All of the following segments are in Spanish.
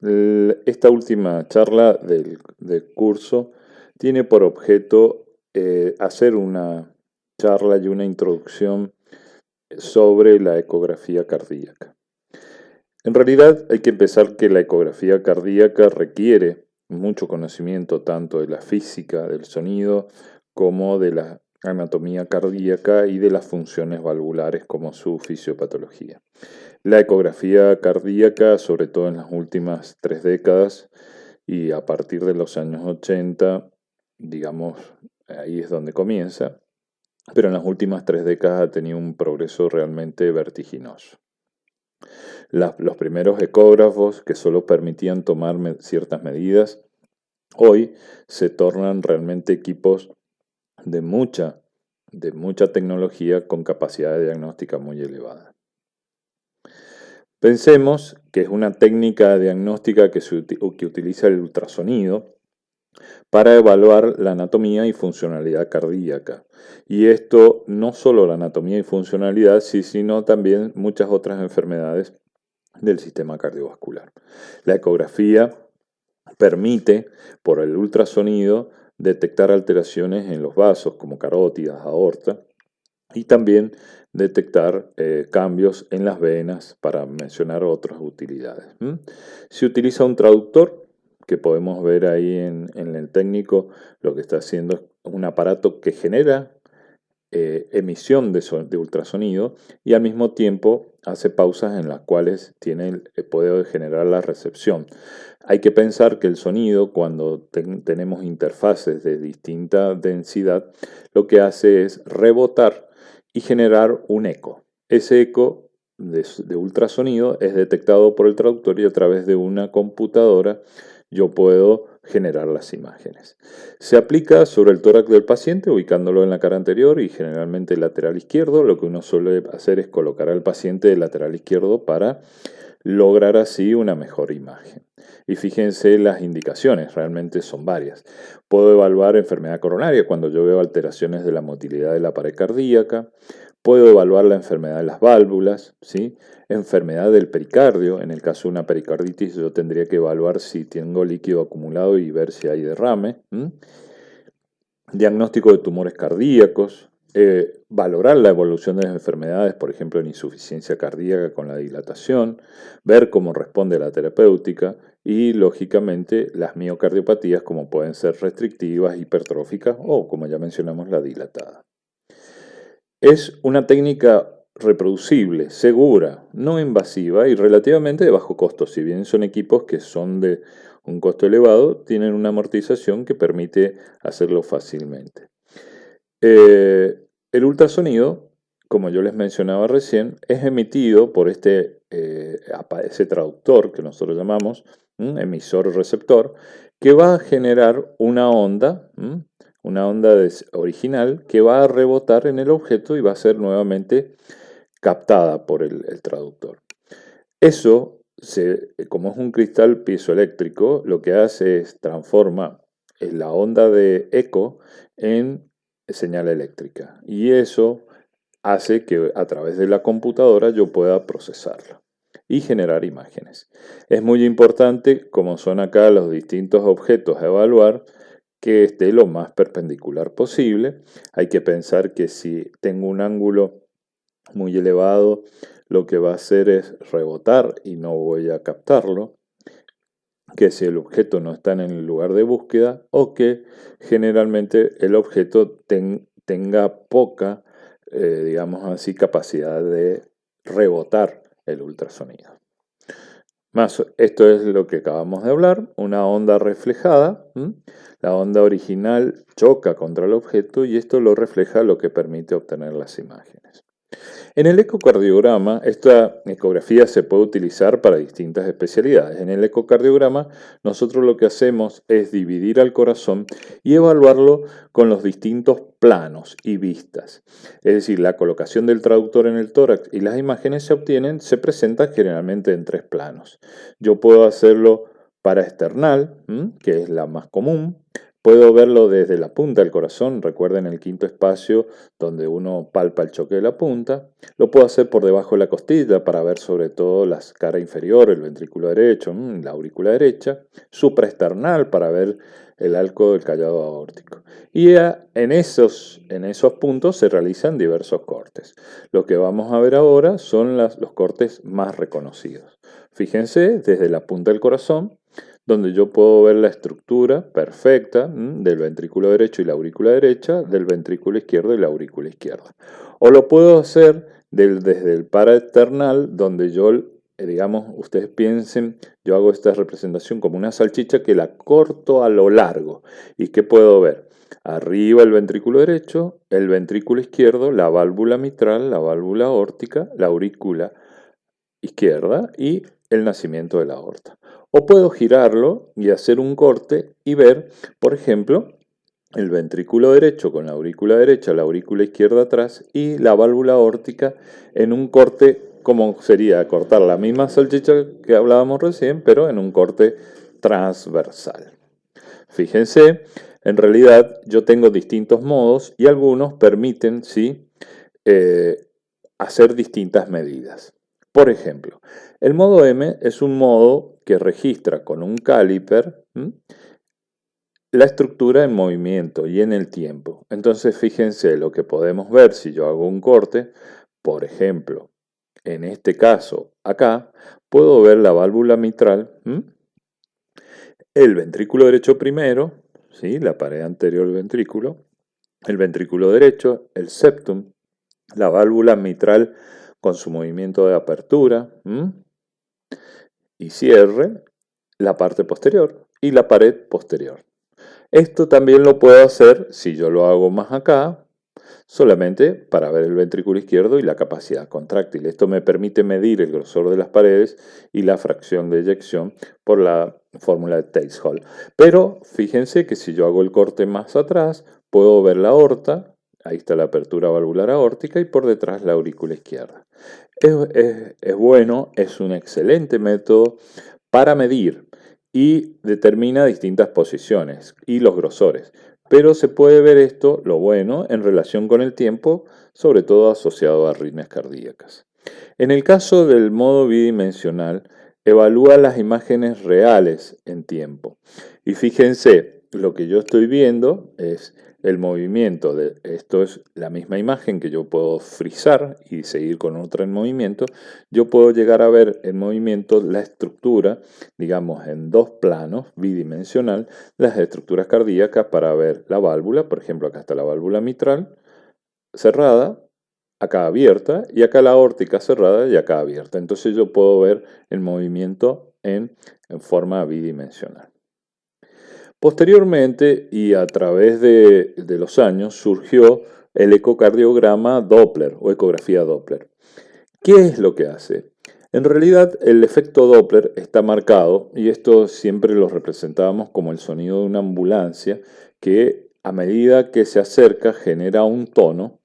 Esta última charla del curso tiene por objeto hacer una charla y una introducción sobre la ecografía cardíaca. En realidad hay que empezar que la ecografía cardíaca requiere mucho conocimiento tanto de la física del sonido como de la anatomía cardíaca y de las funciones valvulares como su fisiopatología. La ecografía cardíaca, sobre todo en las últimas 3 décadas y a partir de los años 80, digamos, ahí es donde comienza, pero en las últimas 3 décadas ha tenido un progreso realmente vertiginoso. Los primeros ecógrafos que solo permitían tomar ciertas medidas, hoy se tornan realmente equipos de mucha tecnología con capacidad de diagnóstica muy elevada. Pensemos que es una técnica diagnóstica que utiliza el ultrasonido para evaluar la anatomía y funcionalidad cardíaca. Y esto no solo la anatomía y funcionalidad, sino también muchas otras enfermedades del sistema cardiovascular. La ecografía permite, por el ultrasonido, detectar alteraciones en los vasos como carótidas, aorta, y también detectar cambios en las venas, para mencionar otras utilidades. Se utiliza un traductor, que podemos ver ahí en el técnico. Lo que está haciendo es un aparato que genera emisión de ultrasonido y al mismo tiempo hace pausas en las cuales puede generar la recepción. Hay que pensar que el sonido, cuando tenemos interfaces de distinta densidad, lo que hace es rebotar y generar un eco. Ese eco de ultrasonido es detectado por el traductor y a través de una computadora yo puedo generar las imágenes. Se aplica sobre el tórax del paciente, ubicándolo en la cara anterior y generalmente lateral izquierdo. Lo que uno suele hacer es colocar al paciente del lateral izquierdo para lograr así una mejor imagen. Y fíjense las indicaciones, realmente son varias. Puedo evaluar enfermedad coronaria cuando yo veo alteraciones de la motilidad de la pared cardíaca. Puedo evaluar la enfermedad de las válvulas, ¿sí? Enfermedad del pericardio. En el caso de una pericarditis, yo tendría que evaluar si tengo líquido acumulado y ver si hay derrame. Diagnóstico de tumores cardíacos. Valorar la evolución de las enfermedades, por ejemplo, en insuficiencia cardíaca con la dilatación, ver cómo responde la terapéutica y, lógicamente, las miocardiopatías, como pueden ser restrictivas, hipertróficas o, como ya mencionamos, la dilatada. Es una técnica reproducible, segura, no invasiva y relativamente de bajo costo. Si bien son equipos que son de un costo elevado, tienen una amortización que permite hacerlo fácilmente. El ultrasonido, como yo les mencionaba recién, es emitido por ese traductor que nosotros llamamos emisor-receptor, que va a generar una onda original que va a rebotar en el objeto y va a ser nuevamente captada por el traductor. Eso, como es un cristal piezoeléctrico, lo que hace es transforma la onda de eco en señal eléctrica. Y eso hace que a través de la computadora yo pueda procesarla y generar imágenes. Es muy importante, como son acá los distintos objetos a evaluar, que esté lo más perpendicular posible. Hay que pensar que si tengo un ángulo muy elevado, lo que va a hacer es rebotar y no voy a captarlo, que si el objeto no está en el lugar de búsqueda o que generalmente el objeto tenga poca, digamos así, capacidad de rebotar el ultrasonido. Esto es lo que acabamos de hablar, una onda reflejada. La onda original choca contra el objeto y esto lo refleja, lo que permite obtener las imágenes. En el ecocardiograma, esta ecografía se puede utilizar para distintas especialidades. En el ecocardiograma, nosotros lo que hacemos es dividir al corazón y evaluarlo con los distintos planos y vistas. Es decir, la colocación del traductor en el tórax y las imágenes se presentan generalmente en 3 planos. Yo puedo hacerlo para external, que es la más común, Puedo verlo desde la punta del corazón, recuerden el quinto espacio donde uno palpa el choque de la punta. Lo puedo hacer por debajo de la costilla para ver sobre todo la cara inferior, el ventrículo derecho, la aurícula derecha. Supraesternal para ver el arco del callado aórtico. Y en esos puntos se realizan diversos cortes. Lo que vamos a ver ahora son los cortes más reconocidos. Fíjense desde la punta del corazón, donde yo puedo ver la estructura perfecta del ventrículo derecho y la aurícula derecha, del ventrículo izquierdo y la aurícula izquierda. O lo puedo hacer desde el paraesternal, donde yo, digamos, ustedes piensen, yo hago esta representación como una salchicha que la corto a lo largo. ¿Y qué puedo ver? Arriba el ventrículo derecho, el ventrículo izquierdo, la válvula mitral, la válvula aórtica, la aurícula izquierda y el nacimiento de la aorta. O puedo girarlo y hacer un corte y ver, por ejemplo, el ventrículo derecho con la aurícula derecha, la aurícula izquierda atrás y la válvula aórtica en un corte como sería cortar la misma salchicha que hablábamos recién, pero en un corte transversal. Fíjense, en realidad yo tengo distintos modos y algunos permiten, sí, hacer distintas medidas. Por ejemplo, el modo M es un modo que registra con un caliper la estructura en movimiento y en el tiempo. Entonces fíjense lo que podemos ver si yo hago un corte. Por ejemplo, en este caso acá puedo ver la válvula mitral, el ventrículo derecho primero, ¿sí? La pared anterior del ventrículo, el ventrículo derecho, el septum, la válvula mitral con su movimiento de apertura y cierre, la parte posterior y la pared posterior. Esto también lo puedo hacer, si yo lo hago más acá, solamente para ver el ventrículo izquierdo y la capacidad contráctil. Esto me permite medir el grosor de las paredes y la fracción de eyección por la fórmula de Tails-Hall. Pero fíjense que si yo hago el corte más atrás, puedo ver la aorta, ahí está la apertura valvular aórtica y por detrás la aurícula izquierda. Es bueno, es un excelente método para medir y determina distintas posiciones y los grosores. Pero se puede ver esto, lo bueno, en relación con el tiempo, sobre todo asociado a arritmias cardíacas. En el caso del modo bidimensional, evalúa las imágenes reales en tiempo. Y fíjense, lo que yo estoy viendo es el movimiento. Esto es la misma imagen que yo puedo frizar y seguir con otra en movimiento. Yo puedo llegar a ver en movimiento la estructura, digamos, en dos planos, bidimensional, las estructuras cardíacas para ver la válvula. Por ejemplo, acá está la válvula mitral cerrada, acá abierta, y acá la aórtica cerrada y acá abierta. Entonces yo puedo ver el movimiento en forma bidimensional. Posteriormente, y a través de los años, surgió el ecocardiograma Doppler o ecografía Doppler. ¿Qué es lo que hace? En realidad, el efecto Doppler está marcado, y esto siempre lo representábamos como el sonido de una ambulancia, que a medida que se acerca genera un tono,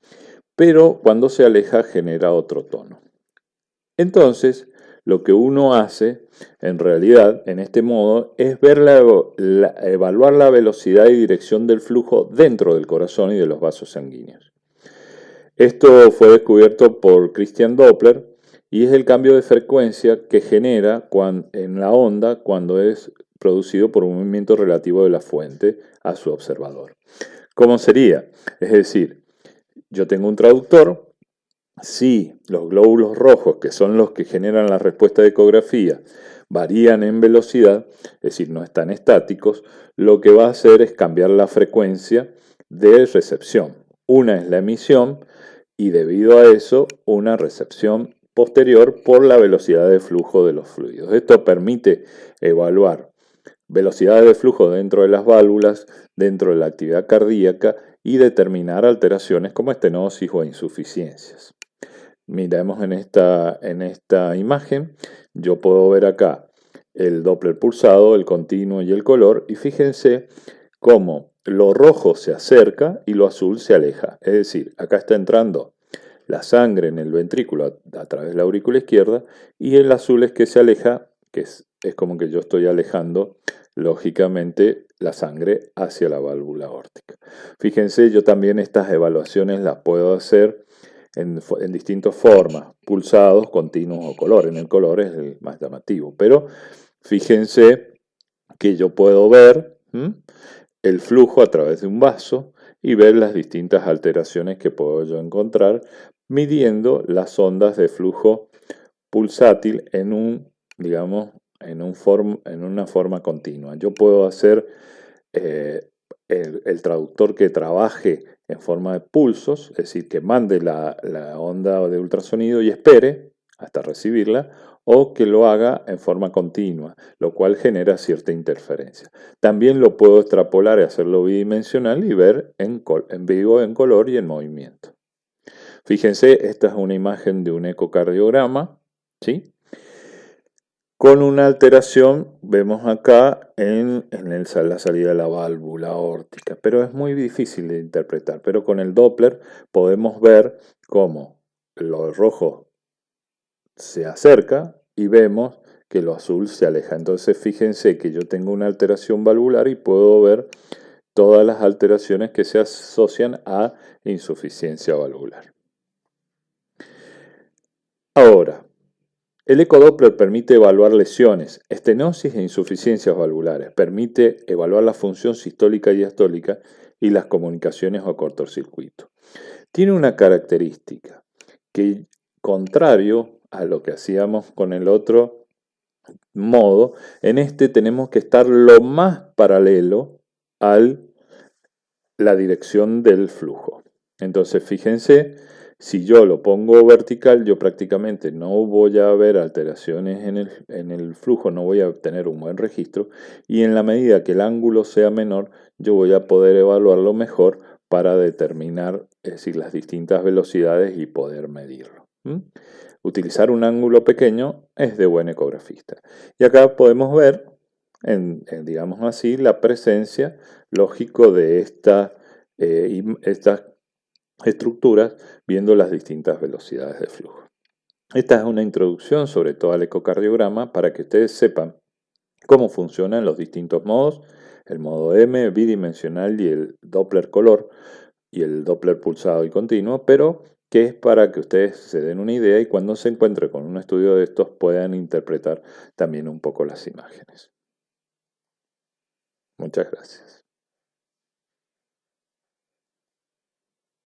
pero cuando se aleja genera otro tono. Entonces, lo que uno hace, en realidad, en este modo, es ver evaluar la velocidad y dirección del flujo dentro del corazón y de los vasos sanguíneos. Esto fue descubierto por Christian Doppler y es el cambio de frecuencia que genera en la onda cuando es producido por un movimiento relativo de la fuente a su observador. ¿Cómo sería? Es decir, yo tengo un traductor. Si los glóbulos rojos, que son los que generan la respuesta de ecografía, varían en velocidad, es decir, no están estáticos, lo que va a hacer es cambiar la frecuencia de recepción. Una es la emisión y debido a eso una recepción posterior por la velocidad de flujo de los fluidos. Esto permite evaluar velocidades de flujo dentro de las válvulas, dentro de la actividad cardíaca y determinar alteraciones como estenosis o insuficiencias. Miremos en esta imagen, yo puedo ver acá el Doppler pulsado, el continuo y el color, y fíjense cómo lo rojo se acerca y lo azul se aleja. Es decir, acá está entrando la sangre en el ventrículo a través de la aurícula izquierda y el azul es que se aleja, que es como que yo estoy alejando lógicamente, la sangre hacia la válvula aórtica. Fíjense, yo también estas evaluaciones las puedo hacer en distintas formas, pulsados, continuos o color. En el color es el más llamativo, pero fíjense que yo puedo ver el flujo a través de un vaso y ver las distintas alteraciones que puedo yo encontrar midiendo las ondas de flujo pulsátil digamos, en una forma continua. Yo puedo hacer el traductor que trabaje en forma de pulsos, es decir, que mande la onda de ultrasonido y espere hasta recibirla, o que lo haga en forma continua, lo cual genera cierta interferencia. También lo puedo extrapolar y hacerlo bidimensional y ver en vivo, en color y en movimiento. Fíjense, esta es una imagen de un ecocardiograma, ¿sí? Con una alteración, vemos acá en la salida de la válvula aórtica, pero es muy difícil de interpretar. Pero con el Doppler podemos ver cómo lo rojo se acerca y vemos que lo azul se aleja. Entonces fíjense que yo tengo una alteración valvular y puedo ver todas las alteraciones que se asocian a insuficiencia valvular. Ahora, el ecodoppler permite evaluar lesiones, estenosis e insuficiencias valvulares. Permite evaluar la función sistólica y diastólica y las comunicaciones o cortocircuito. Tiene una característica que, contrario a lo que hacíamos con el otro modo, en este tenemos que estar lo más paralelo a la dirección del flujo. Entonces, fíjense, si yo lo pongo vertical, yo prácticamente no voy a ver alteraciones en el flujo, no voy a obtener un buen registro, y en la medida que el ángulo sea menor, yo voy a poder evaluarlo mejor para determinar, es decir, las distintas velocidades y poder medirlo. Utilizar un ángulo pequeño es de buen ecografista. Y acá podemos ver, digamos así, la presencia, lógico, de estas estructuras viendo las distintas velocidades de flujo. Esta es una introducción sobre todo al ecocardiograma para que ustedes sepan cómo funcionan los distintos modos, el modo M, bidimensional y el Doppler color y el Doppler pulsado y continuo, pero que es para que ustedes se den una idea y cuando se encuentren con un estudio de estos puedan interpretar también un poco las imágenes. Muchas gracias.